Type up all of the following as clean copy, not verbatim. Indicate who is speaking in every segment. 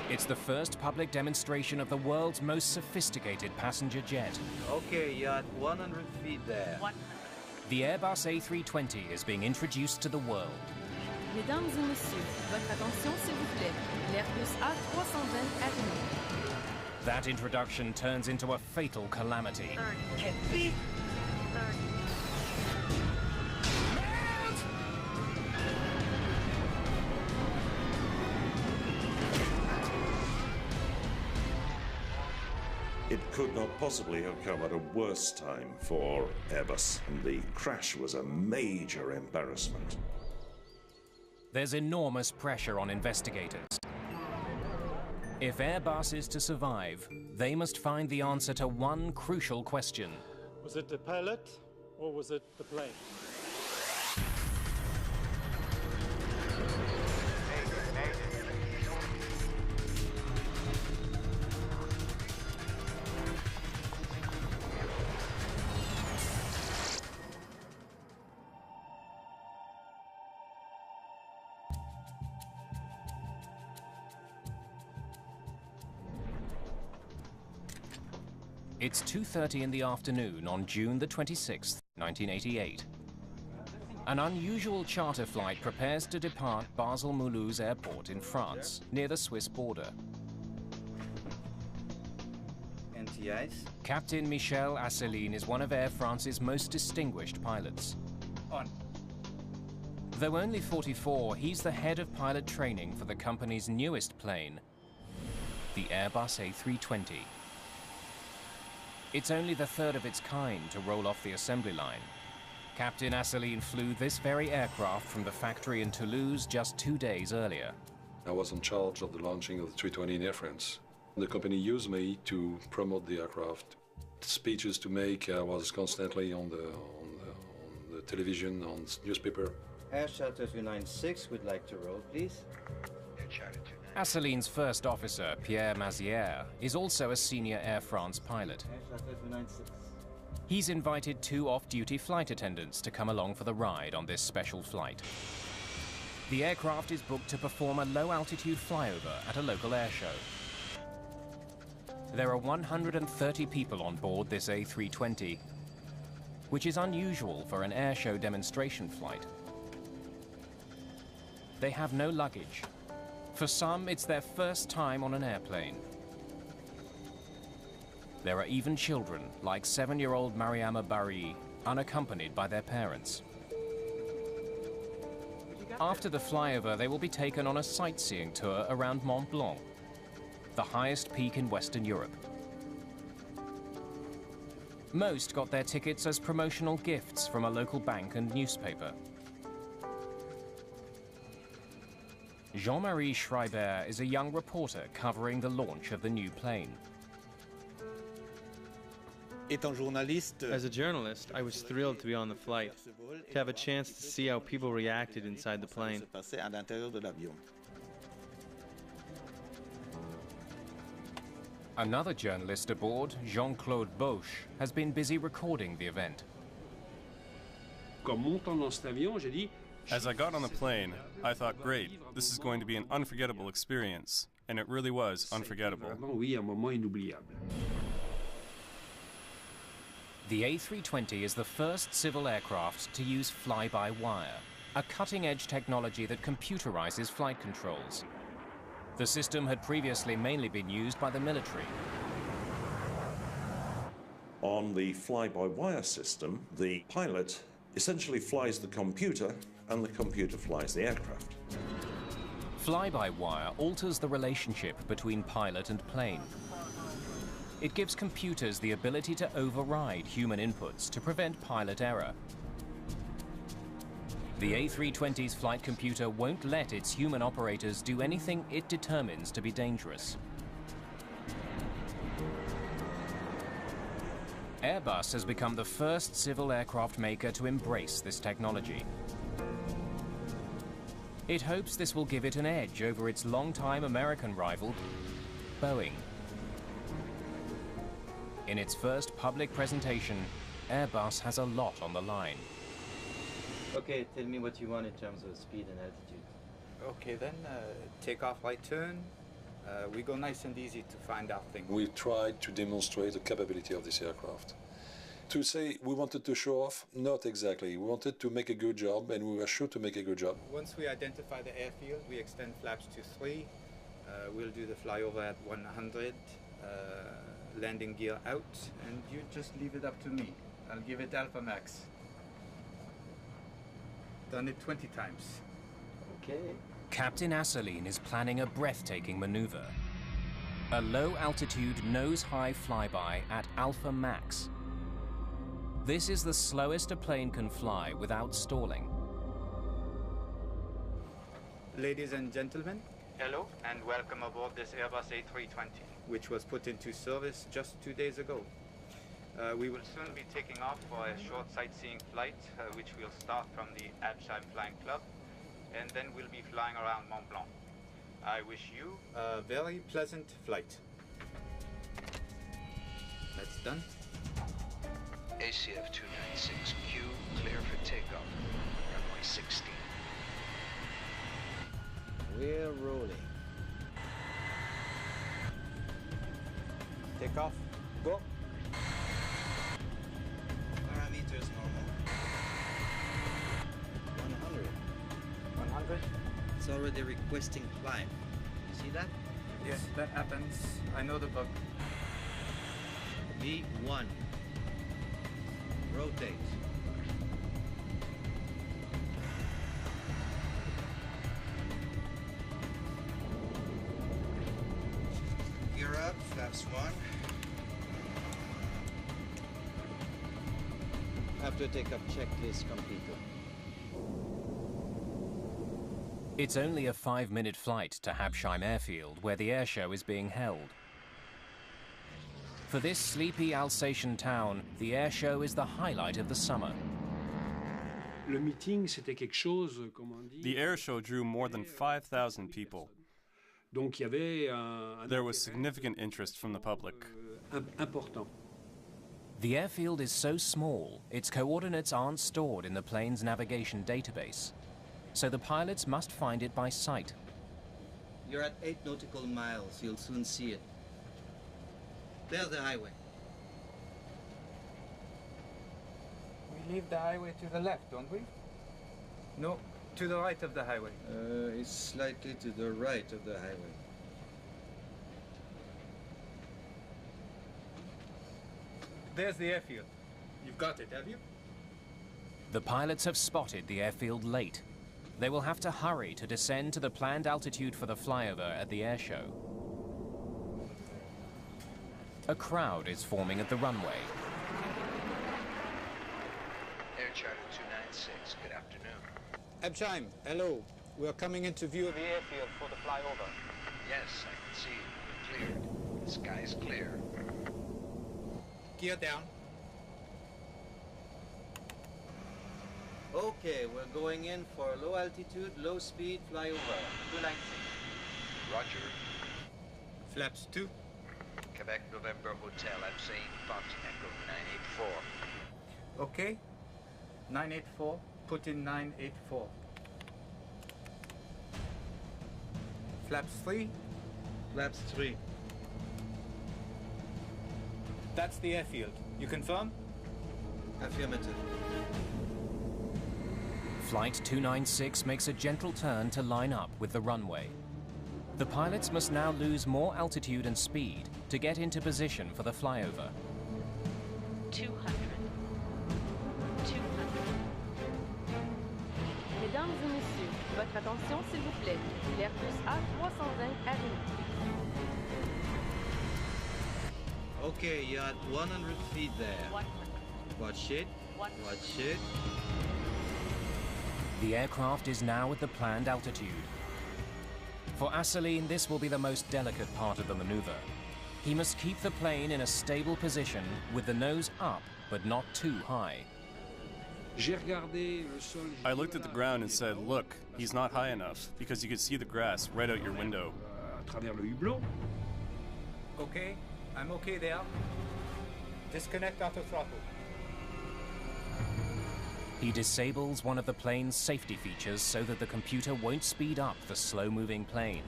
Speaker 1: It's the first public demonstration of the world's most sophisticated passenger jet.
Speaker 2: Okay, you're at 100 feet there.
Speaker 3: 100.
Speaker 1: The Airbus A320 is being introduced to the world.
Speaker 4: Mesdames et messieurs, votre attention s'il vous plaît. L'Airbus A320 arrive.
Speaker 1: That introduction turns into a fatal calamity.
Speaker 3: 30. Can't be. 30.
Speaker 5: It could not possibly have come at a worse time for Airbus, and the crash was a major embarrassment.
Speaker 1: There's enormous pressure on investigators. If Airbus is to survive, they must find the answer to one crucial question.
Speaker 6: Was it the pilot or was it the plane?
Speaker 1: It's 2:30 in the afternoon on June the 26th, 1988. An unusual charter flight prepares to depart Basel-Mulhouse Airport in France, near the Swiss border.
Speaker 2: NTIs.
Speaker 1: Captain Michel Asseline is one of Air France's most distinguished pilots.
Speaker 2: On.
Speaker 1: Though only 44, he's the head of pilot training for the company's newest plane, the Airbus A320. It's only the third of its kind to roll off the assembly line. Captain Asseline flew this very aircraft from the factory in Toulouse just 2 days earlier.
Speaker 7: I was in charge of the launching of the 320 in Air France. The company used me to promote the aircraft. Speeches to make, I was constantly on the television, on newspaper.
Speaker 2: Air Charter 296 would like to roll, please.
Speaker 1: Asseline's first officer, Pierre Mazière, is also a senior Air France pilot.
Speaker 2: Air Charter 296.
Speaker 1: He's invited 2 off-duty flight attendants to come along for the ride on this special flight. The aircraft is booked to perform a low-altitude flyover at a local air show. There are 130 people on board this A320, which is unusual for an air show demonstration flight. They have no luggage. For some, it's their first time on an airplane. There are even children, like 7-year-old Mariama Barry, unaccompanied by their parents. After the flyover, they will be taken on a sightseeing tour around Mont Blanc, the highest peak in Western Europe. Most got their tickets as promotional gifts from a local bank and newspaper. Jean-Marie Schreiber is a young reporter covering the launch of the new plane.
Speaker 8: As a journalist, I was thrilled to be on the flight, to have a chance to see how people reacted inside the plane.
Speaker 1: Another journalist aboard, Jean-Claude Boche, has been busy recording the event.
Speaker 9: As I got on the plane, I thought, great, this is going to be an unforgettable experience. And it really was unforgettable.
Speaker 1: The A320 is the first civil aircraft to use fly-by-wire, a cutting-edge technology that computerizes flight controls. The system had previously mainly been used by the military.
Speaker 5: On the fly-by-wire system, the pilot essentially flies the computer, and the computer flies the aircraft.
Speaker 1: Fly-by-wire alters the relationship between pilot and plane. It gives computers the ability to override human inputs to prevent pilot error. The A320's flight computer won't let its human operators do anything it determines to be dangerous. Airbus has become the first civil aircraft maker to embrace this technology. It hopes this will give it an edge over its longtime American rival, Boeing. In its first public presentation, Airbus has a lot on the line.
Speaker 2: Okay, tell me what you want in terms of speed and altitude.
Speaker 10: Okay then, takeoff light turn,
Speaker 2: We go nice and easy to find out things.
Speaker 7: We tried to demonstrate the capability of this aircraft. To say we wanted to show off, not exactly. We wanted to make a good job, and we were sure to make a good job.
Speaker 2: Once we identify the airfield, we extend flaps to 3. We'll do the flyover at 100, landing gear out, and you just leave it up to me. I'll give it Alpha Max. Done it 20 times. Okay.
Speaker 1: Captain Asseline is planning a breathtaking maneuver. A low-altitude, nose-high flyby at Alpha Max. This is the slowest a plane can fly without stalling.
Speaker 2: Ladies and gentlemen, hello and welcome aboard this Airbus A320, which was put into service just 2 days ago. We will soon be taking off for a short sightseeing flight, which will start from the Absheim Flying Club, and then we'll be flying around Mont Blanc. I wish you a very pleasant flight. That's done.
Speaker 10: ACF 296Q, clear for takeoff. Runway 16.
Speaker 2: We're rolling. Take off. Go.
Speaker 10: Parameters normal.
Speaker 2: 100. 100?
Speaker 10: It's already requesting climb. You see that?
Speaker 2: Yes, that happens. I know the bug.
Speaker 10: V1. Rotate. Gear up, flaps 1.
Speaker 2: After take-up checklist completed.
Speaker 1: It's only a 5-minute flight to Habsheim Airfield, where the airshow is being held. For this sleepy Alsatian town, the airshow is the highlight of the summer.
Speaker 9: The airshow drew more than 5,000 people. There was significant interest from the public.
Speaker 1: The airfield is so small, its coordinates aren't stored in the plane's navigation database, so the pilots must find it by sight.
Speaker 10: You're at 8 nautical miles. You'll soon see it. There's the highway.
Speaker 2: We leave the highway to the left, don't we? No, to the right of the highway.
Speaker 10: It's slightly to the right of the highway.
Speaker 2: There's the airfield. You've got it, have you?
Speaker 1: The pilots have spotted the airfield late. They will have to hurry to descend to the planned altitude for the flyover at the airshow. A crowd is forming at the runway.
Speaker 10: Air Charter 296, good afternoon.
Speaker 2: Absheim, hello. We're coming into view of the airfield for the flyover.
Speaker 10: Yes, I can see. Cleared. The sky is clear.
Speaker 2: Gear down.
Speaker 10: Okay, we're going in for a low altitude, low speed flyover.
Speaker 2: 296.
Speaker 10: Roger.
Speaker 2: Flaps 2.
Speaker 10: Quebec November Hotel, I'm saying Fox Echo 984.
Speaker 2: Okay. 984. Put in 984. Flaps 3.
Speaker 10: Flaps 3.
Speaker 2: That's the airfield. You confirm?
Speaker 10: Affirmative.
Speaker 1: Flight 296 makes a gentle turn to line up with the runway. The pilots must now lose more altitude and speed to get into position for the flyover.
Speaker 3: 200. 200.
Speaker 4: Mesdames et messieurs, votre attention s'il vous plaît. L'Airbus A320 arrive.
Speaker 10: Okay, you're at 100 feet there.
Speaker 3: 100.
Speaker 10: Watch it.
Speaker 3: 100.
Speaker 10: Watch it.
Speaker 1: The aircraft is now at the planned altitude. For Asseline, this will be the most delicate part of the maneuver. He must keep the plane in a stable position with the nose up, but not too high.
Speaker 9: I looked at the ground and said, look, he's not high enough, because you could see the grass right out your window.
Speaker 2: Okay. I'm okay there. Disconnect auto throttle.
Speaker 1: He disables one of the plane's safety features so that the computer won't speed up the slow-moving plane.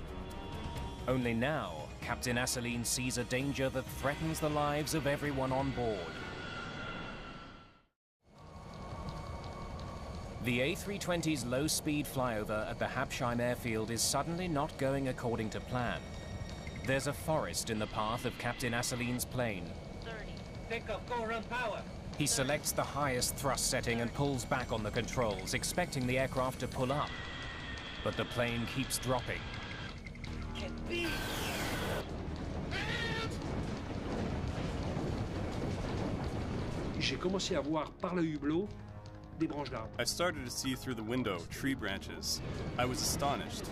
Speaker 1: Only now, Captain Asseline sees a danger that threatens the lives of everyone on board. The A320's low-speed flyover at the Habsheim airfield is suddenly not going according to plan. There's a forest in the path of Captain Asseline's plane.
Speaker 3: 30.
Speaker 10: Pick up, go run power.
Speaker 1: He selects the highest thrust setting and pulls back on the controls, expecting the aircraft to pull up. But the plane keeps dropping.
Speaker 11: J'ai commencé à voir par le hublot des branches d'arbres.
Speaker 9: I started to see through the window tree branches. I was astonished.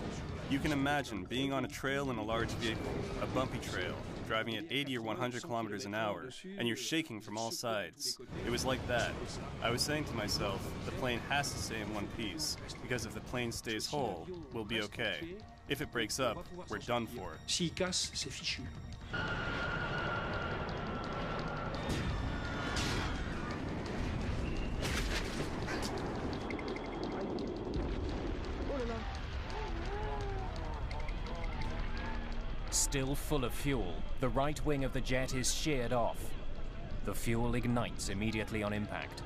Speaker 9: You can imagine being on a trail in a large vehicle, a bumpy trail, driving at 80 or 100 kilometers an hour, and you're shaking from all sides. It was like that. I was saying to myself, the plane has to stay in one piece, because if the plane stays whole, we'll be okay. If it breaks up, we're done for.
Speaker 11: S'il casse, c'est fichu.
Speaker 1: Still full of fuel, the right wing of the jet is sheared off. The fuel ignites immediately on impact.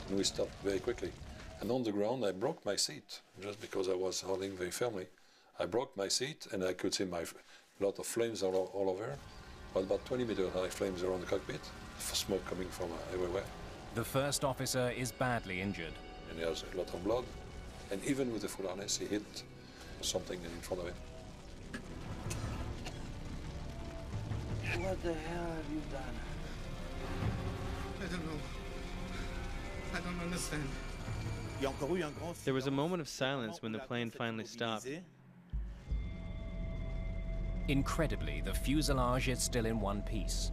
Speaker 7: And we stopped very quickly. And on the ground, I broke my seat, just because I was holding very firmly. I broke my seat, and I could see lot of flames all over. But about 20 meter high flames around the cockpit, smoke coming from everywhere.
Speaker 1: The first officer is badly injured.
Speaker 7: And he has a lot of blood. And even with the full harness, he hit something in front of him.
Speaker 10: What the hell have you done?
Speaker 2: I don't know. I don't understand.
Speaker 8: There was a moment of silence when the plane finally stopped.
Speaker 1: Incredibly, the fuselage is still in one piece.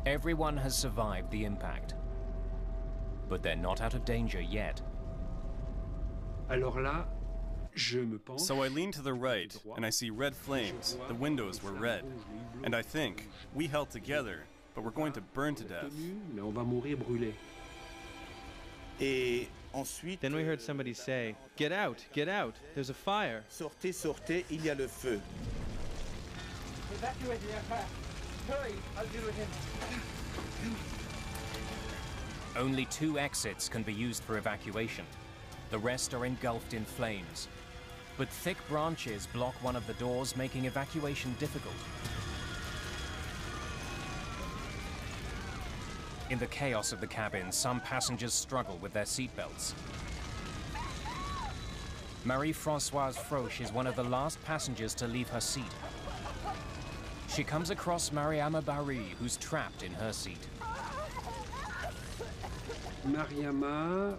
Speaker 1: Everyone has survived the impact, but they're not out of danger yet.
Speaker 11: Alors là, je me penche.
Speaker 9: So I lean to the right, and I see red flames. The windows were red. And I think, we held together, but we're going to burn to death.
Speaker 11: Mais on va mourir brûlé.
Speaker 8: Then we heard somebody say, get out, there's a fire.
Speaker 10: Sortez, sortez, il y a le feu.
Speaker 12: Evacuate the aircraft. Hurry, I'll deal with him.
Speaker 1: Only 2 exits can be used for evacuation. The rest are engulfed in flames. But thick branches block one of the doors, making evacuation difficult. In the chaos of the cabin, some passengers struggle with their seatbelts. Marie-Françoise Froche is one of the last passengers to leave her seat. She comes across Mariama Barry, who's trapped in her seat.
Speaker 11: Mariama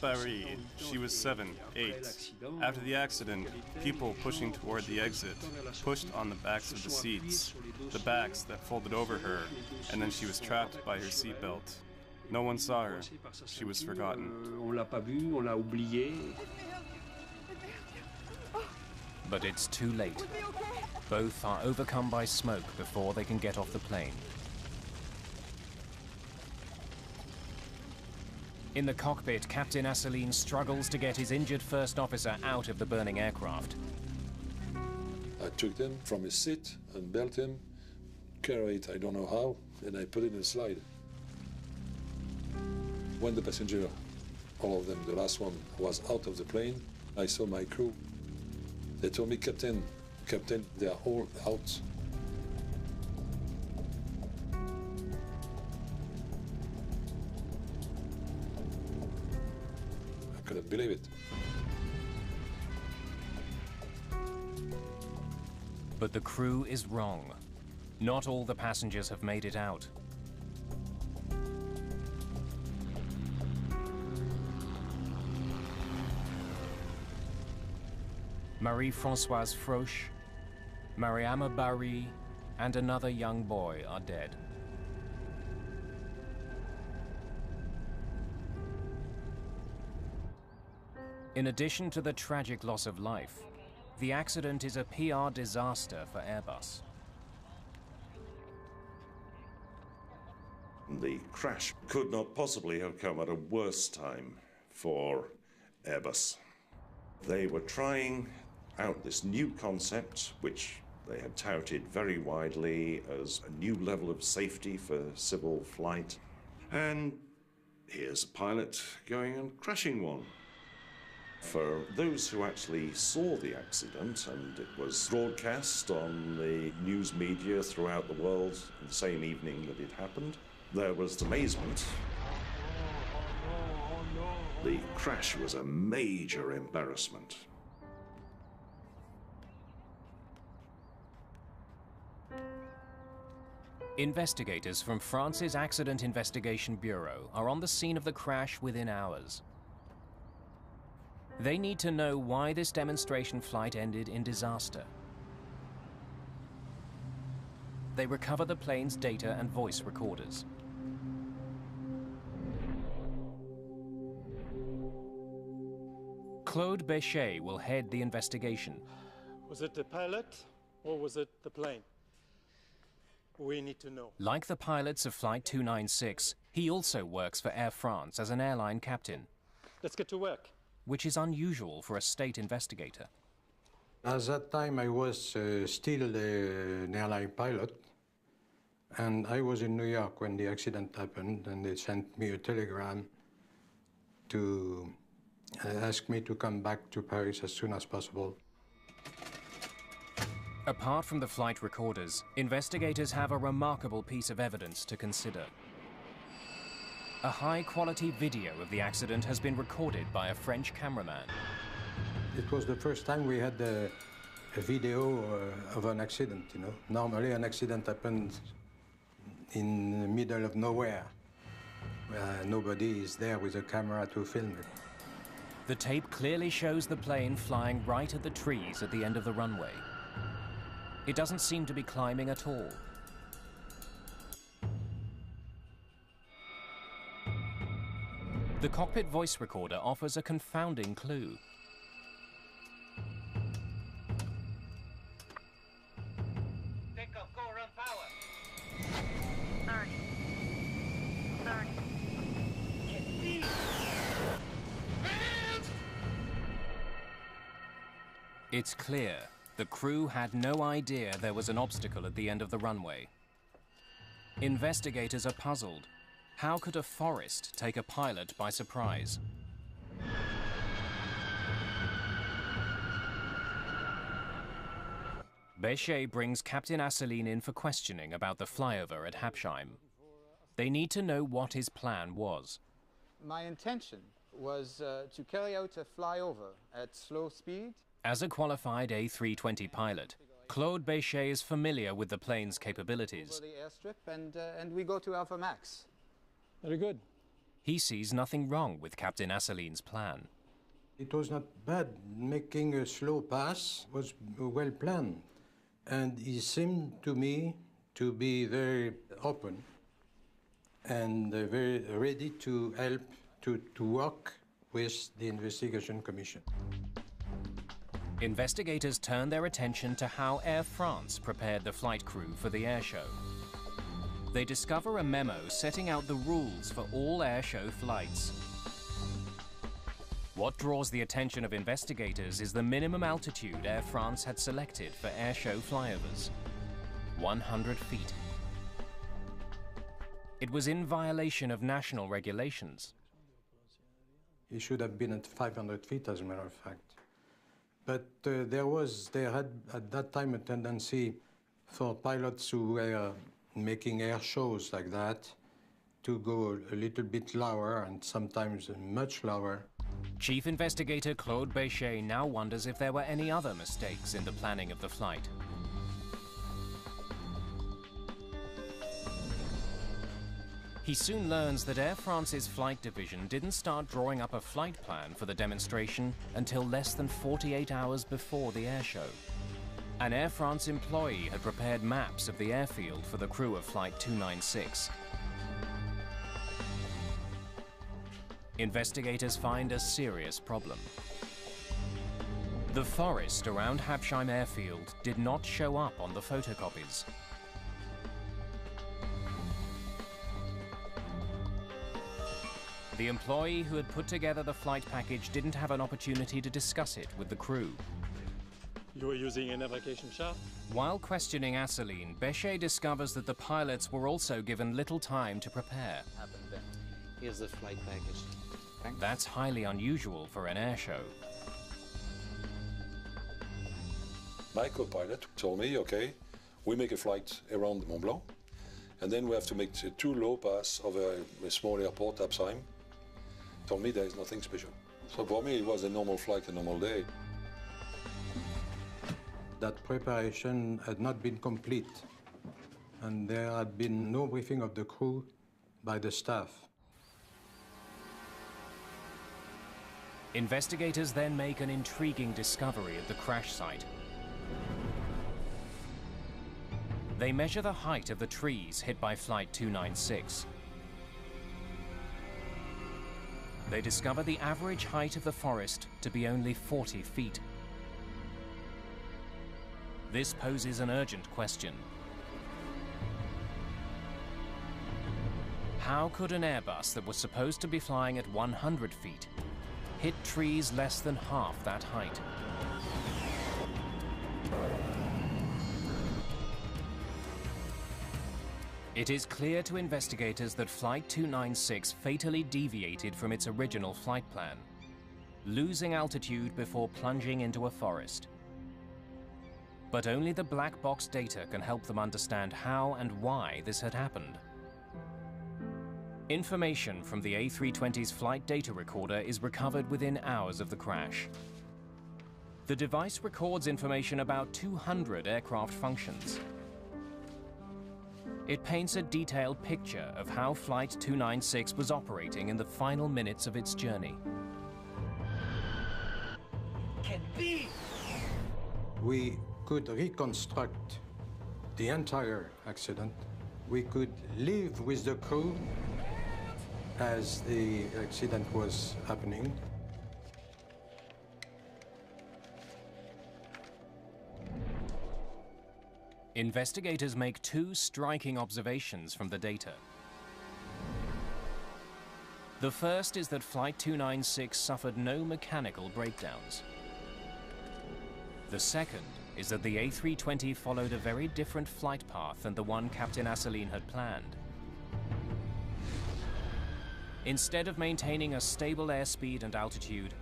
Speaker 9: Barry, she was 7, 8. After the accident, people pushing toward the exit pushed on the backs of the seats, the backs that folded over her, and then she was trapped by her seatbelt. No one saw her. She was forgotten.
Speaker 11: On l'a pas vue, on l'a oubliée.
Speaker 1: But it's too late. Both are overcome by smoke before they can get off the plane. In the cockpit, Captain Asseline struggles to get his injured first officer out of the burning aircraft.
Speaker 7: I took him from his seat and belt him, carried I don't know how, and I put it in a slide. When the passenger, all of them, the last one, was out of the plane, I saw my crew. They told me, Captain, they are all out. I couldn't believe it.
Speaker 1: But the crew is wrong. Not all the passengers have made it out. Marie-Françoise Froche, Mariama Barry, and another young boy are dead. In addition to the tragic loss of life, the accident is a PR disaster for Airbus.
Speaker 5: The crash could not possibly have come at a worse time for Airbus. They were trying out this new concept, which they had touted very widely as a new level of safety for civil flight. And here's a pilot going and crashing one. For those who actually saw the accident, and it was broadcast on the news media throughout the world the same evening that it happened, there was amazement. The crash was a major embarrassment.
Speaker 1: Investigators from France's Accident Investigation Bureau are on the scene of the crash within hours. They need to know why this demonstration flight ended in disaster. They recover the plane's data and voice recorders. Claude Béchet will head the investigation.
Speaker 6: Was it the pilot or was it the plane? We need to know.
Speaker 1: Like the pilots of Flight 296, he also works for Air France as an airline captain.
Speaker 6: Let's get to work.
Speaker 1: Which is unusual for a state investigator.
Speaker 13: At that time, I was still an airline pilot, and I was in New York when the accident happened, and they sent me a telegram to ask me to come back to Paris as soon as possible.
Speaker 1: Apart from the flight recorders, investigators have a remarkable piece of evidence to consider. A high-quality video of the accident has been recorded by a French cameraman.
Speaker 13: It was the first time we had a video of an accident, you know. Normally an accident happens in the middle of nowhere, where nobody is there with a camera to film it.
Speaker 1: The tape clearly shows the plane flying right at the trees at the end of the runway. It doesn't seem to be climbing at all. The cockpit voice recorder offers a confounding clue.
Speaker 12: Take off, go around power.
Speaker 3: 30. 30.
Speaker 12: Get these.
Speaker 1: It's clear the crew had no idea there was an obstacle at the end of the runway. Investigators are puzzled. How could a forest take a pilot by surprise? Béchet brings Captain Asselineau in for questioning about the flyover at Habsheim. They need to know what his plan was.
Speaker 2: My intention was to carry out a flyover at slow speed.
Speaker 1: As a qualified A320 pilot, Claude Béchet is familiar with the plane's capabilities.
Speaker 2: Over the airstrip and we go to Alpha Max.
Speaker 6: Very good.
Speaker 1: He sees nothing wrong with Captain Asselineau's plan.
Speaker 13: It was not bad. Making a slow pass was well planned. And he seemed to me to be very open and very ready to help to work with the investigation commission.
Speaker 1: Investigators turn their attention to how Air France prepared the flight crew for the airshow. They discover a memo setting out the rules for all airshow flights. What draws the attention of investigators is the minimum altitude Air France had selected for airshow flyovers: 100 feet. It was in violation of national regulations.
Speaker 13: He should have been at 500 feet, as a matter of fact. But there had at that time a tendency for pilots who were making air shows like that to go a little bit lower and sometimes much lower.
Speaker 1: Chief Investigator Claude Béchet now wonders if there were any other mistakes in the planning of the flight. He soon learns that Air France's flight division didn't start drawing up a flight plan for the demonstration until less than 48 hours before the airshow. An Air France employee had prepared maps of the airfield for the crew of Flight 296. Investigators find a serious problem. The forest around Habsheim airfield did not show up on the photocopies. The employee who had put together the flight package didn't have an opportunity to discuss it with the crew.
Speaker 6: You were using a navigation chart?
Speaker 1: While questioning Asseline, Béchet discovers that the pilots were also given little time to prepare.
Speaker 10: Here's the flight package. Thanks.
Speaker 1: That's highly unusual for an air show.
Speaker 7: My co-pilot told me, okay, we make a flight around Mont Blanc, and then we have to make 2 low pass of a small airport, Absheim. Told me there is nothing special. So for me, it was a normal flight, a normal day.
Speaker 13: That preparation had not been complete, and there had been no briefing of the crew by the staff.
Speaker 1: Investigators then make an intriguing discovery at the crash site. They measure the height of the trees hit by Flight 296. They discover the average height of the forest to be only 40 feet. This poses an urgent question. How could an Airbus that was supposed to be flying at 100 feet hit trees less than half that height? It is clear to investigators that Flight 296 fatally deviated from its original flight plan, losing altitude before plunging into a forest. But only the black box data can help them understand how and why this had happened. Information from the A320's flight data recorder is recovered within hours of the crash. The device records information about 200 aircraft functions. It paints a detailed picture of how Flight 296 was operating in the final minutes of its journey.
Speaker 12: Can be!
Speaker 13: We could reconstruct the entire accident. We could live with the crew as the accident was happening.
Speaker 1: Investigators make 2 striking observations from the data. The first is that Flight 296 suffered no mechanical breakdowns. The second is that the A320 followed a very different flight path than the one Captain Asseline had planned. Instead of maintaining a stable airspeed and altitude,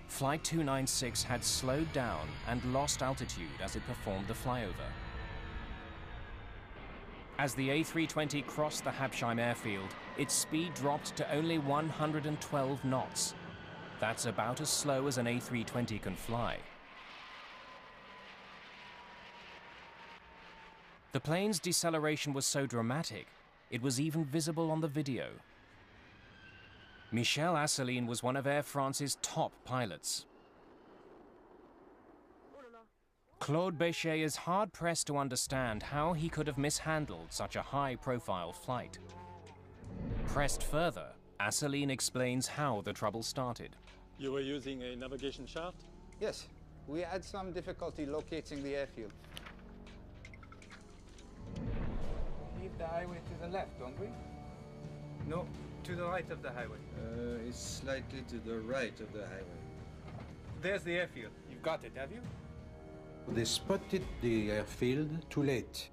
Speaker 1: Flight 296 had slowed down and lost altitude as it performed the flyover. As the A320 crossed the Habsheim airfield, its speed dropped to only 112 knots. That's about as slow as an A320 can fly. The plane's deceleration was so dramatic, it was even visible on the video. Michel Asseline was one of Air France's top pilots. Claude Béchet is hard-pressed to understand how he could have mishandled such a high-profile flight. Pressed further, Asseline explains how the trouble started.
Speaker 6: You were using a navigation chart?
Speaker 2: Yes, we had some difficulty locating the airfield. Leave the highway to the left, don't we? No, to the right of the highway.
Speaker 10: It's slightly to the right of the highway.
Speaker 2: There's the airfield. You've got it, have you?
Speaker 13: They spotted the airfield too late.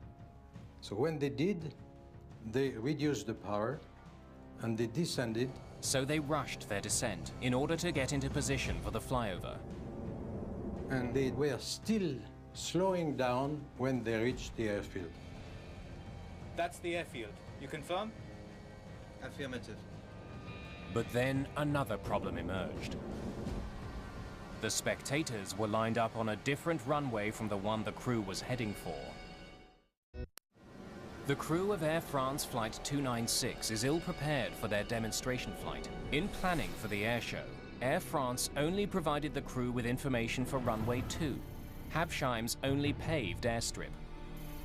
Speaker 13: So when they did, they reduced the power and they descended.
Speaker 1: So they rushed their descent in order to get into position for the flyover.
Speaker 13: And they were still slowing down when they reached the airfield.
Speaker 2: That's the airfield. You confirm?
Speaker 10: Affirmative.
Speaker 1: But then another problem emerged. The spectators were lined up on a different runway from the one the crew was heading for. The crew of Air France Flight 296 is ill-prepared for their demonstration flight. In planning for the air show, Air France only provided the crew with information for runway 2, Habsheim's only paved airstrip.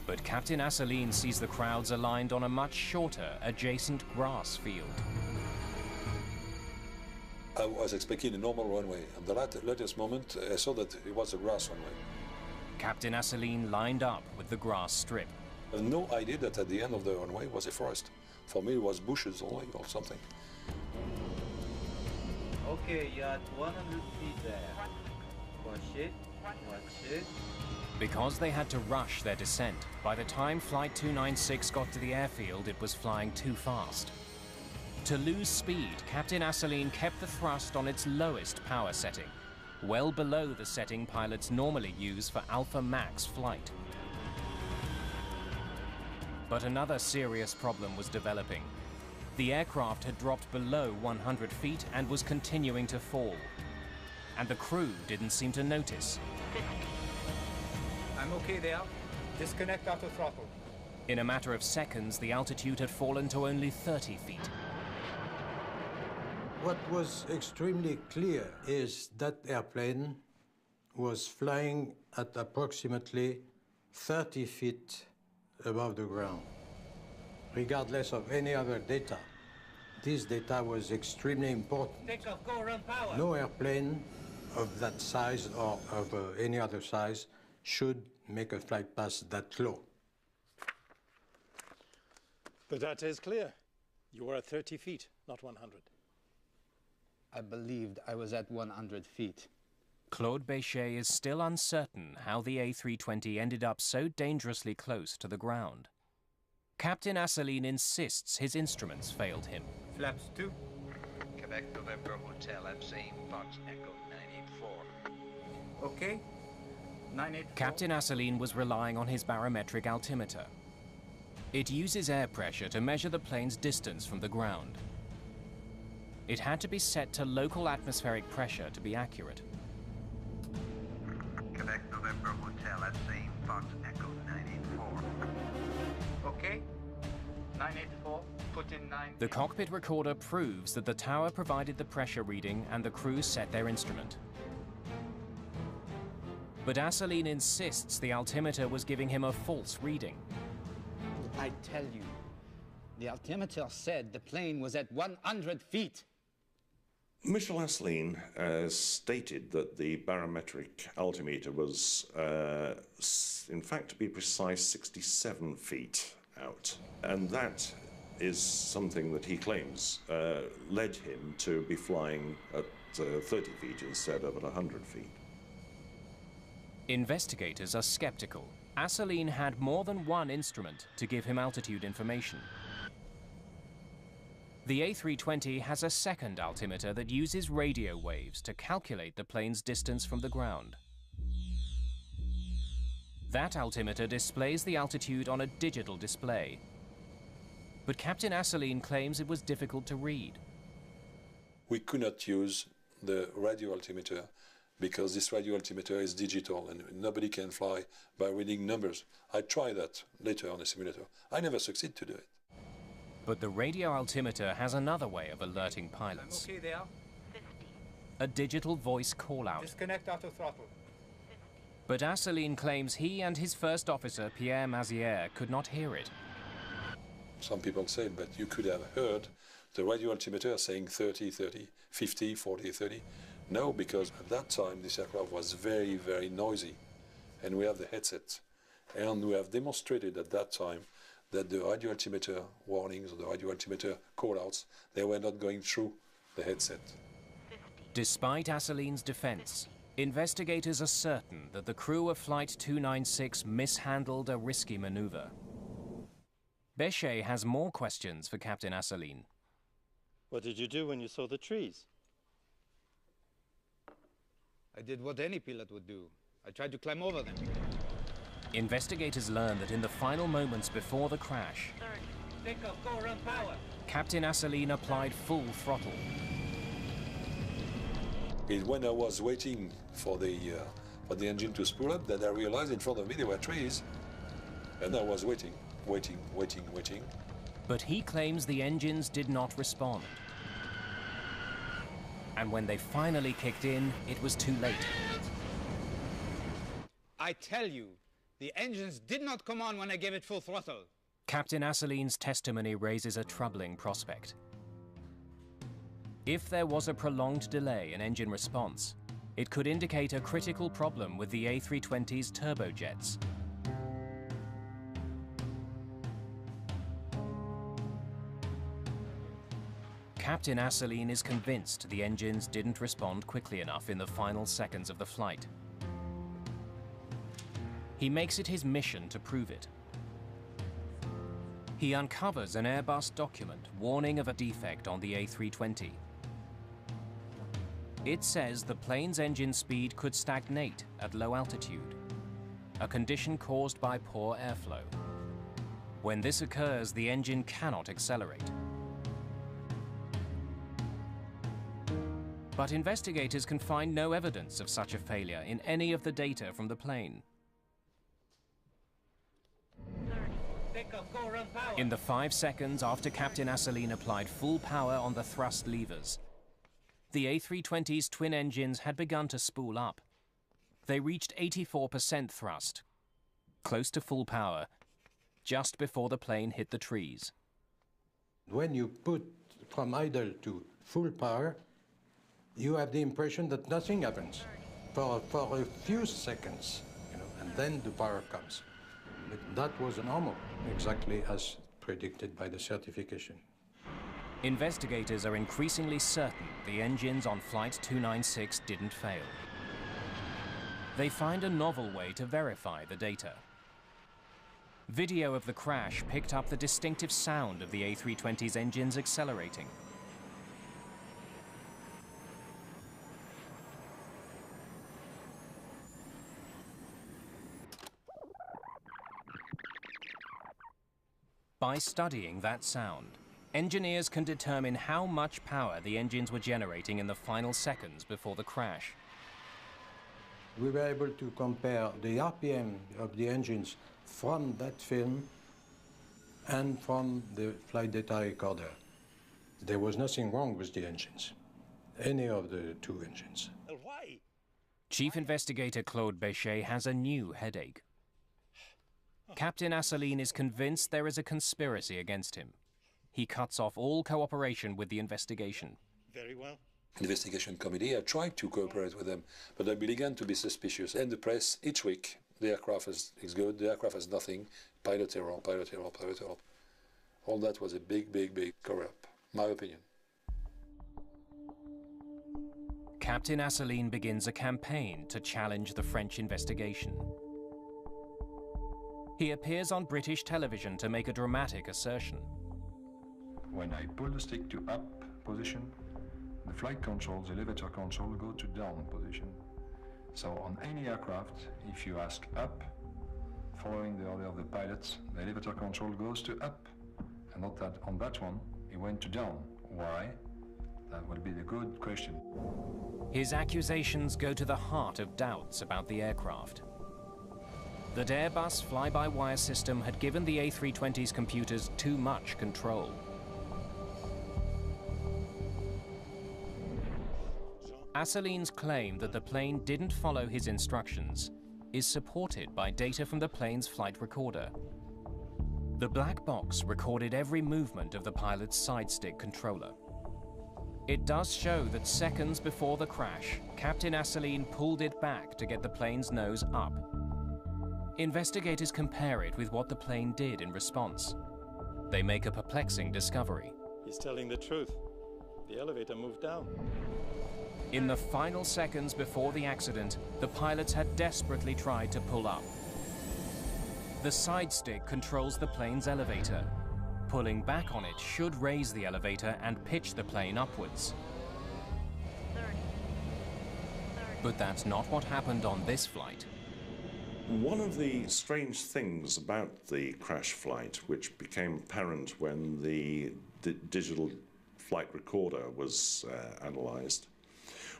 Speaker 1: But Captain Asseline sees the crowds aligned on a much shorter, adjacent grass field.
Speaker 7: I was expecting a normal runway. At the latest moment, I saw that it was a grass runway.
Speaker 1: Captain Asseline lined up with the grass strip.
Speaker 7: I had no idea that at the end of the runway was a forest. For me, it was bushes only or something.
Speaker 10: Okay, you're at 100 feet there. Watch it. Watch it.
Speaker 1: Because they had to rush their descent, by the time Flight 296 got to the airfield, it was flying too fast. To lose speed, Captain Asseline kept the thrust on its lowest power setting, well below the setting pilots normally use for Alpha Max flight. But another serious problem was developing. The aircraft had dropped below 100 feet and was continuing to fall. And the crew didn't seem to notice.
Speaker 2: I'm okay there. Disconnect auto throttle.
Speaker 1: In a matter of seconds, the altitude had fallen to only 30 feet.
Speaker 13: What was extremely clear is that airplane was flying at approximately 30 feet above the ground. Regardless of any other data, this data was extremely important.
Speaker 12: Take off, go around power.
Speaker 13: No airplane of that size or of any other size should make a flight path that low.
Speaker 6: The data is clear. You were at 30 feet, not 100.
Speaker 10: I believed I was at 100 feet.
Speaker 1: Claude Béchet is still uncertain how the A320 ended up so dangerously close to the ground. Captain Asseline insists his instruments failed him.
Speaker 2: Flaps 2.
Speaker 14: Quebec November Hotel at same Fox Echo 984.
Speaker 2: Okay. 984.
Speaker 1: Captain Asseline was relying on his barometric altimeter. It uses air pressure to measure the plane's distance from the ground. It had to be set to local atmospheric pressure to be accurate.
Speaker 14: Quebec November Hotel at same Fox Echo 984.
Speaker 2: Okay. 984. Put in 9.
Speaker 1: The cockpit recorder proves that the tower provided the pressure reading and the crew set their instrument. But Asseline insists the altimeter was giving him a false reading.
Speaker 10: I tell you, the altimeter said the plane was at 100 feet.
Speaker 5: Michel Asseline stated that the barometric altimeter was, in fact, to be precise, 67 feet out. And that is something that he claims led him to be flying at 30 feet instead of at 100 feet.
Speaker 1: Investigators are skeptical. Asseline had more than one instrument to give him altitude information. The A320 has a second altimeter that uses radio waves to calculate the plane's distance from the ground. That altimeter displays the altitude on a digital display. But Captain Asseline claims it was difficult to read.
Speaker 7: We could not use the radio altimeter because this radio altimeter is digital and nobody can fly by reading numbers. I tried that later on a simulator. I never succeed to do it.
Speaker 1: But the radio altimeter has another way of alerting pilots.
Speaker 2: I'm okay there.
Speaker 3: 50.
Speaker 1: A digital voice call-out.
Speaker 2: Disconnect auto throttle.
Speaker 1: But Asseline claims he and his first officer, Pierre Mazière, could not hear it.
Speaker 7: Some people say, but you could have heard the radio altimeter saying 30, 30, 50, 40, 30. No, because at that time this aircraft was very, very noisy. And we have the headset. And we have demonstrated at that time that the radio altimeter warnings or the radio altimeter call-outs, they were not going through the headset.
Speaker 1: Despite Asseline's defense, investigators are certain that the crew of Flight 296 mishandled a risky maneuver. Béchet has more questions for Captain Asseline.
Speaker 6: What did you do when you saw the trees?
Speaker 10: I did what any pilot would do. I tried to climb over them.
Speaker 1: Investigators learn that in the final moments before the crash,
Speaker 12: 30. Take off, go around power.
Speaker 1: Captain Asseline applied full throttle.
Speaker 7: When I was waiting for the engine to spool up, that I realized in front of me there were trees. And I was waiting.
Speaker 1: But he claims the engines did not respond. And when they finally kicked in, it was too late.
Speaker 10: I tell you, the engines did not come on when I gave it full throttle.
Speaker 1: Captain Asseline's testimony raises a troubling prospect. If there was a prolonged delay in engine response, it could indicate a critical problem with the A320's turbojets. Captain Asseline is convinced the engines didn't respond quickly enough in the final seconds of the flight. He makes it his mission to prove it. He uncovers an Airbus document warning of a defect on the A320. It says the plane's engine speed could stagnate at low altitude, a condition caused by poor airflow. When this occurs, the engine cannot accelerate. But investigators can find no evidence of such a failure in any of the data from the plane. In the 5 seconds after Captain Asseline applied full power on the thrust levers, the A320's twin engines had begun to spool up. They reached 84% thrust, close to full power, just before the plane hit the trees.
Speaker 13: When you put from idle to full power, you have the impression that nothing happens for a few seconds, and then the power comes. But that was normal, exactly as predicted by the certification.
Speaker 1: Investigators are increasingly certain the engines on Flight 296 didn't fail. They find a novel way to verify the data. Video of the crash picked up the distinctive sound of the A320's engines accelerating. By studying that sound, engineers can determine how much power the engines were generating in the final seconds before the crash.
Speaker 13: We were able to compare the RPM of the engines from that film and from the flight data recorder. There was nothing wrong with the engines, any of the two engines.
Speaker 12: Why?
Speaker 1: Chief Investigator Claude Béchet has a new headache. Captain Asseline is convinced there is a conspiracy against him. He cuts off all cooperation with the investigation.
Speaker 12: Very well.
Speaker 7: Investigation committee, I tried to cooperate with them, but I began to be suspicious. And the press, each week, the aircraft is good, the aircraft has nothing, pilot error, pilot error, pilot error. All that was a big, big, big cover-up, my opinion.
Speaker 1: Captain Asseline begins a campaign to challenge the French investigation. He appears on British television to make a dramatic assertion.
Speaker 15: When I pull the stick to up position, the flight controls, the elevator control go to down position. So on any aircraft, if you ask up, following the order of the pilots, the elevator control goes to up. And not that on that one, it went to down. Why? That would be the good question.
Speaker 1: His accusations go to the heart of doubts about the aircraft. That Airbus fly-by-wire system had given the A320's computers too much control. Asseline's claim that the plane didn't follow his instructions is supported by data from the plane's flight recorder. The black box recorded every movement of the pilot's side stick controller. It does show that seconds before the crash, Captain Asseline pulled it back to get the plane's nose up. Investigators compare it with what the plane did in response. They make a perplexing discovery.
Speaker 6: He's telling the truth. The elevator moved down.
Speaker 1: In the final seconds before the accident, the pilots had desperately tried to pull up. The side stick controls the plane's elevator. Pulling back on it should raise the elevator and pitch the plane upwards. But that's not what happened on this flight.
Speaker 5: One of the strange things about the crash flight, which became apparent when the digital flight recorder was analysed,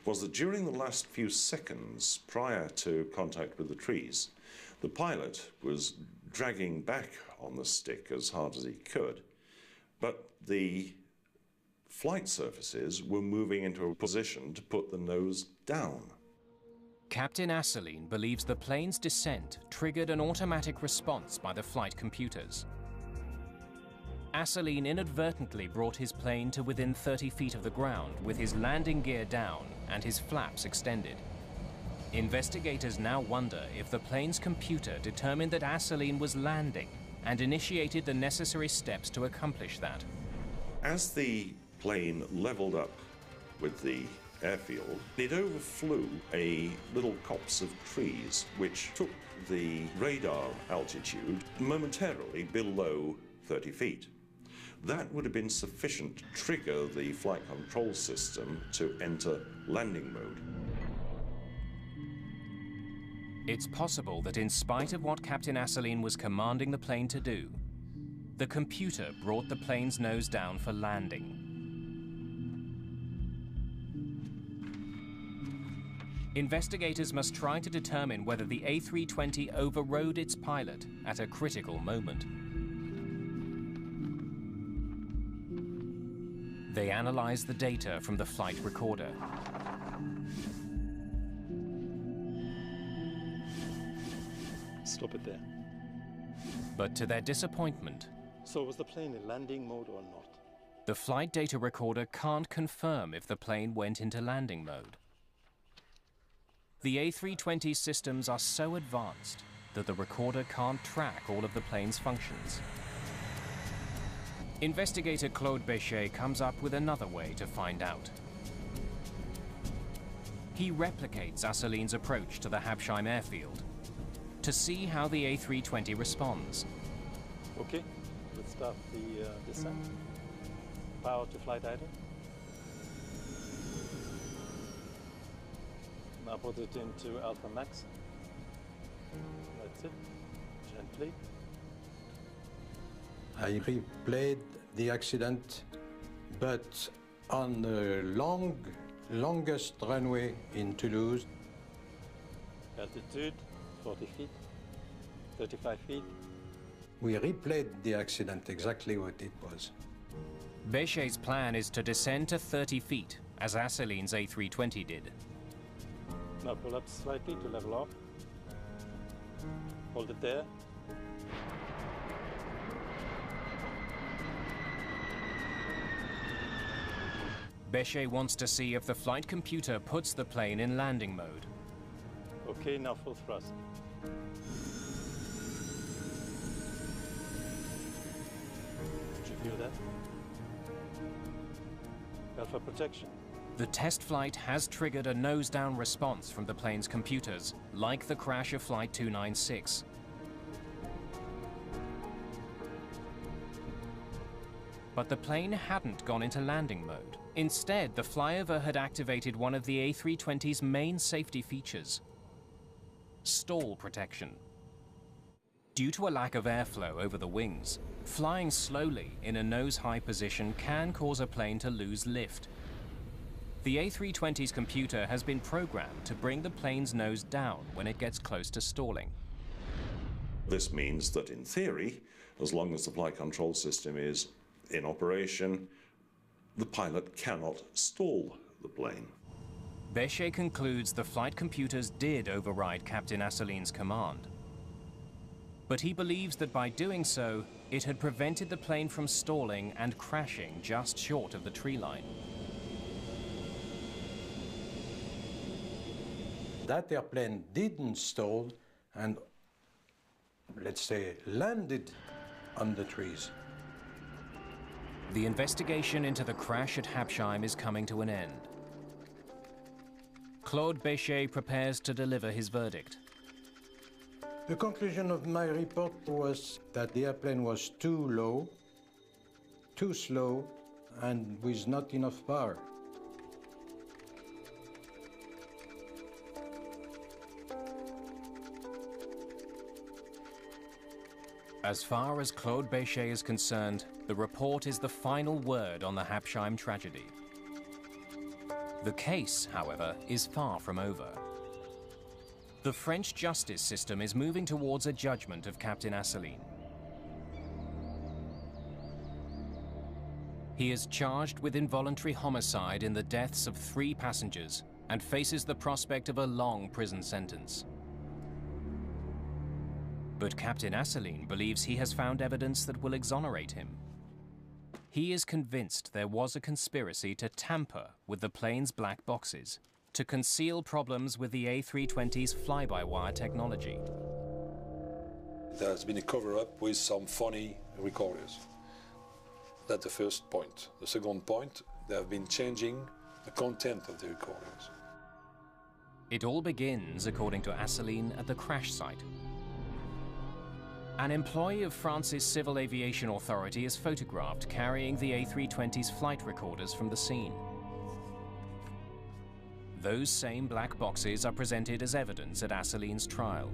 Speaker 5: was that during the last few seconds prior to contact with the trees, the pilot was dragging back on the stick as hard as he could, but the flight surfaces were moving into a position to put the nose down.
Speaker 1: Captain Asseline believes the plane's descent triggered an automatic response by the flight computers. Asseline inadvertently brought his plane to within 30 feet of the ground with his landing gear down and his flaps extended. Investigators now wonder if the plane's computer determined that Asseline was landing and initiated the necessary steps to accomplish that.
Speaker 5: As the plane leveled up with the airfield, it overflew a little copse of trees, which took the radar altitude momentarily below 30 feet. That would have been sufficient to trigger the flight control system to enter landing mode.
Speaker 1: It's possible that in spite of what Captain Asseline was commanding the plane to do, the computer brought the plane's nose down for landing. Investigators must try to determine whether the A320 overrode its pilot at a critical moment. They analyze the data from the flight recorder.
Speaker 6: Stop it there.
Speaker 1: But to their disappointment,
Speaker 6: so was the plane in landing mode or not?
Speaker 1: The flight data recorder can't confirm if the plane went into landing mode. The A320 systems are so advanced that the recorder can't track all of the plane's functions. Investigator Claude Béchet comes up with another way to find out. He replicates Asseline's approach to the Habsheim airfield to see how the A320 responds.
Speaker 6: Okay, let's start the descent. Power to flight idle. Now put it into Alpha Max. That's it. Gently.
Speaker 13: I replayed the accident, but on the longest runway in Toulouse.
Speaker 6: Altitude, 40 feet, 35 feet.
Speaker 13: We replayed the accident exactly what it was.
Speaker 1: Béchet's plan is to descend to 30 feet, as Asseline's A320 did.
Speaker 6: Now pull up slightly to level off. Hold it there.
Speaker 1: Béchet wants to see if the flight computer puts the plane in landing mode.
Speaker 6: Okay, now full thrust. Did you feel that? Alpha protection.
Speaker 1: The test flight has triggered a nose-down response from the plane's computers, like the crash of Flight 296. But the plane hadn't gone into landing mode. Instead, the flyover had activated one of the A320's main safety features: stall protection. Due to a lack of airflow over the wings, flying slowly in a nose-high position can cause a plane to lose lift. The A320's computer has been programmed to bring the plane's nose down when it gets close to stalling.
Speaker 5: This means that in theory, as long as the flight control system is in operation, the pilot cannot stall the plane.
Speaker 1: Béchet concludes the flight computers did override Captain Asseline's command. But he believes that by doing so, it had prevented the plane from stalling and crashing just short of the tree line.
Speaker 13: That airplane didn't stall and, let's say, landed on the trees.
Speaker 1: The investigation into the crash at Habsheim is coming to an end. Claude Béchet prepares to deliver his verdict.
Speaker 13: The conclusion of my report was that the airplane was too low, too slow, and with not enough power.
Speaker 1: As far as Claude Béchet is concerned, the report is the final word on the Habsheim tragedy. The case, however, is far from over. The French justice system is moving towards a judgment of Captain Asseline. He is charged with involuntary homicide in the deaths of 3 passengers and faces the prospect of a long prison sentence. But Captain Asseline believes he has found evidence that will exonerate him. He is convinced there was a conspiracy to tamper with the plane's black boxes, to conceal problems with the A320's fly-by-wire technology.
Speaker 7: There has been a cover-up with some funny recorders. That's the first point. The second point, They have been changing the content of the recordings.
Speaker 1: It all begins, according to Asselineau, at the crash site. An employee of France's Civil Aviation Authority is photographed carrying the A320's flight recorders from the scene. Those same black boxes are presented as evidence at Asselineau's trial.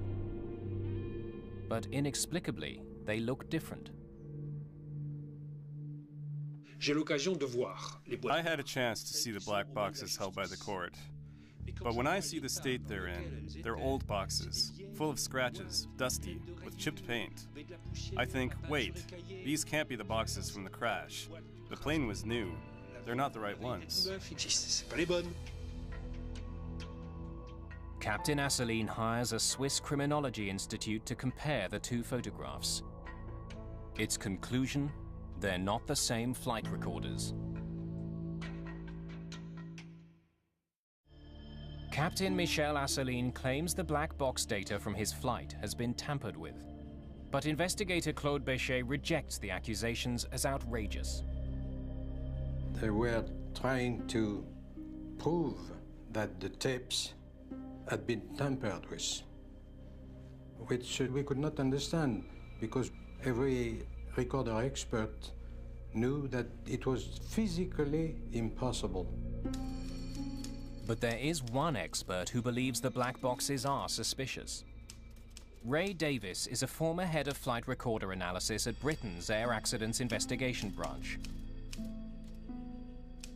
Speaker 1: But inexplicably, they look different.
Speaker 9: I had a chance to see the black boxes held by the court. But when I see the state they're in, they're old boxes, full of scratches, dusty, with chipped paint. I think, wait, these can't be the boxes from the crash. The plane was new. They're not the right ones.
Speaker 1: Captain Asselineau hires a Swiss criminology institute to compare the two photographs. Its conclusion: they're not the same flight recorders. Captain Michel Asselineau claims the black box data from his flight has been tampered with. But investigator Claude Béchet rejects the accusations as outrageous.
Speaker 13: They were trying to prove that the tapes had been tampered with, which we could not understand because every recorder expert knew that it was physically impossible.
Speaker 1: But there is one expert who believes the black boxes are suspicious. Ray Davis is a former head of flight recorder analysis at Britain's Air Accidents Investigation Branch.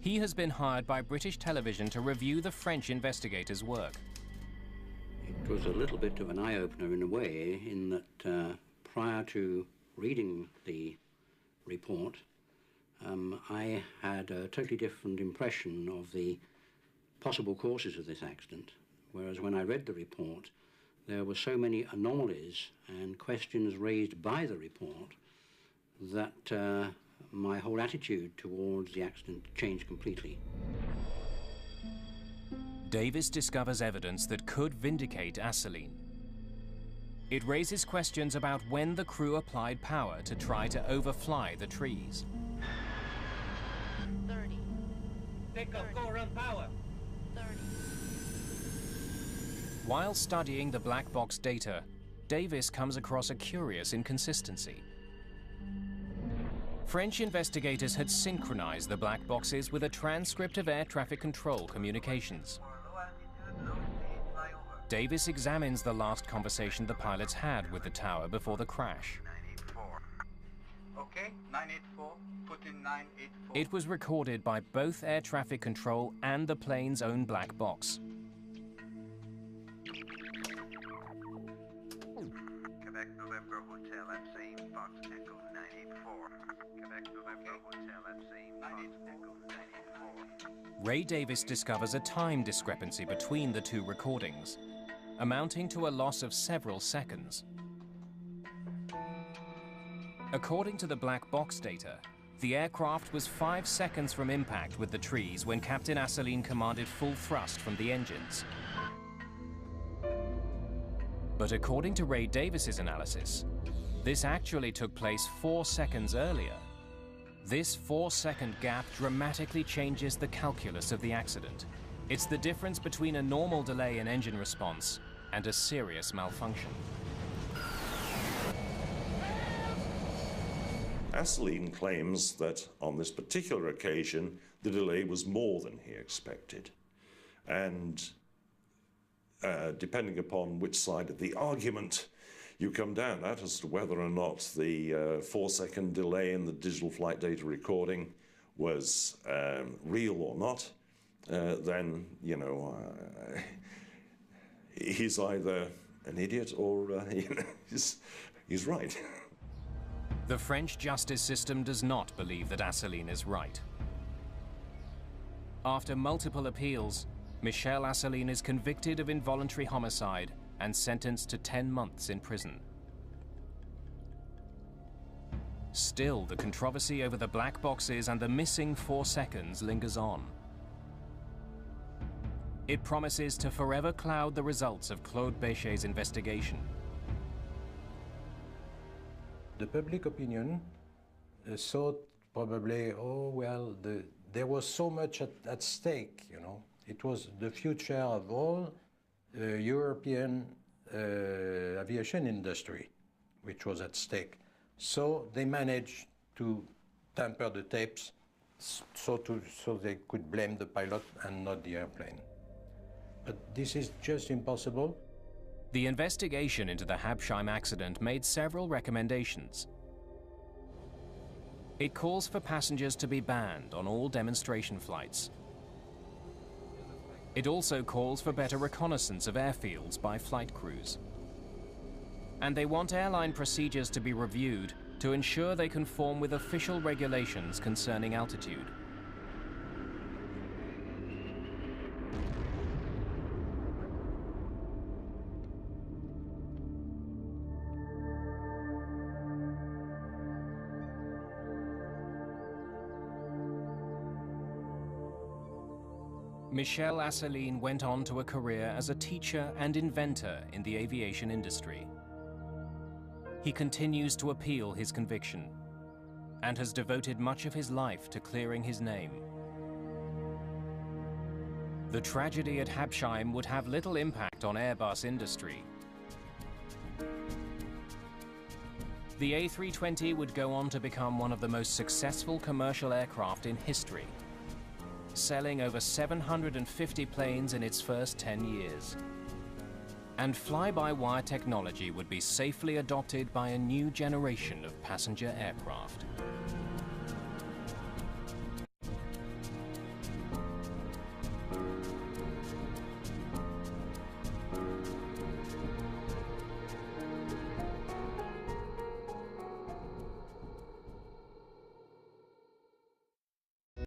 Speaker 1: He has been hired by British television to review the French investigators' work.
Speaker 16: It was a little bit of an eye-opener in a way, in that prior to reading the report, I had a totally different impression of the possible causes of this accident, whereas when I read the report, there were so many anomalies and questions raised by the report that my whole attitude towards the accident changed completely.
Speaker 1: Davis discovers evidence that could vindicate Asselineau. It raises questions about when the crew applied power to try to overfly the trees.
Speaker 12: 30. Pick up, go run power. 30.
Speaker 1: While studying the black box data, Davis comes across a curious inconsistency. French investigators had synchronized the black boxes with a transcript of air traffic control communications. Davis examines the last conversation the pilots had with the tower before the crash.
Speaker 14: 984. Okay, 984, put in 984.
Speaker 1: It was recorded by both air traffic control and the plane's own black box.
Speaker 14: Quebec November Hotel at same Fox Echo 984. Quebec November Hotel at same Fox Echo 984.
Speaker 1: Ray Davis discovers a time discrepancy between the two recordings, amounting to a loss of several seconds. According to the black box data, the aircraft was 5 seconds from impact with the trees when Captain Asselineau commanded full thrust from the engines. But according to Ray Davis's analysis, this actually took place 4 seconds earlier. This 4-second gap dramatically changes the calculus of the accident. It's the difference between a normal delay in engine response and a serious malfunction.
Speaker 5: Asselineau claims that on this particular occasion, the delay was more than he expected. And depending upon which side of the argument you come down at as to whether or not the 4-second delay in the digital flight data recording was real or not, then, you know, he's either an idiot or he's right.
Speaker 1: The French justice system does not believe that Asselineau is right. After multiple appeals, Michel Asselineau is convicted of involuntary homicide and sentenced to 10 months in prison. Still, the controversy over the black boxes and the missing 4 seconds lingers on. It promises to forever cloud the results of Claude Béchet's investigation.
Speaker 13: The public opinion thought probably, oh, well, there was so much at stake, you know. It was the future of all European aviation industry, which was at stake. So they managed to tamper the tapes so they could blame the pilot and not the airplane. But this is just impossible.
Speaker 1: The investigation into the Habsheim accident made several recommendations. It calls for passengers to be banned on all demonstration flights. It also calls for better reconnaissance of airfields by flight crews. And they want airline procedures to be reviewed to ensure they conform with official regulations concerning altitude. Michel Asselineau went on to a career as a teacher and inventor in the aviation industry. He continues to appeal his conviction and has devoted much of his life to clearing his name. The tragedy at Habsheim would have little impact on Airbus industry. The A320 would go on to become one of the most successful commercial aircraft in history, selling over 750 planes in its first 10 years. And fly-by-wire technology would be safely adopted by a new generation of passenger aircraft.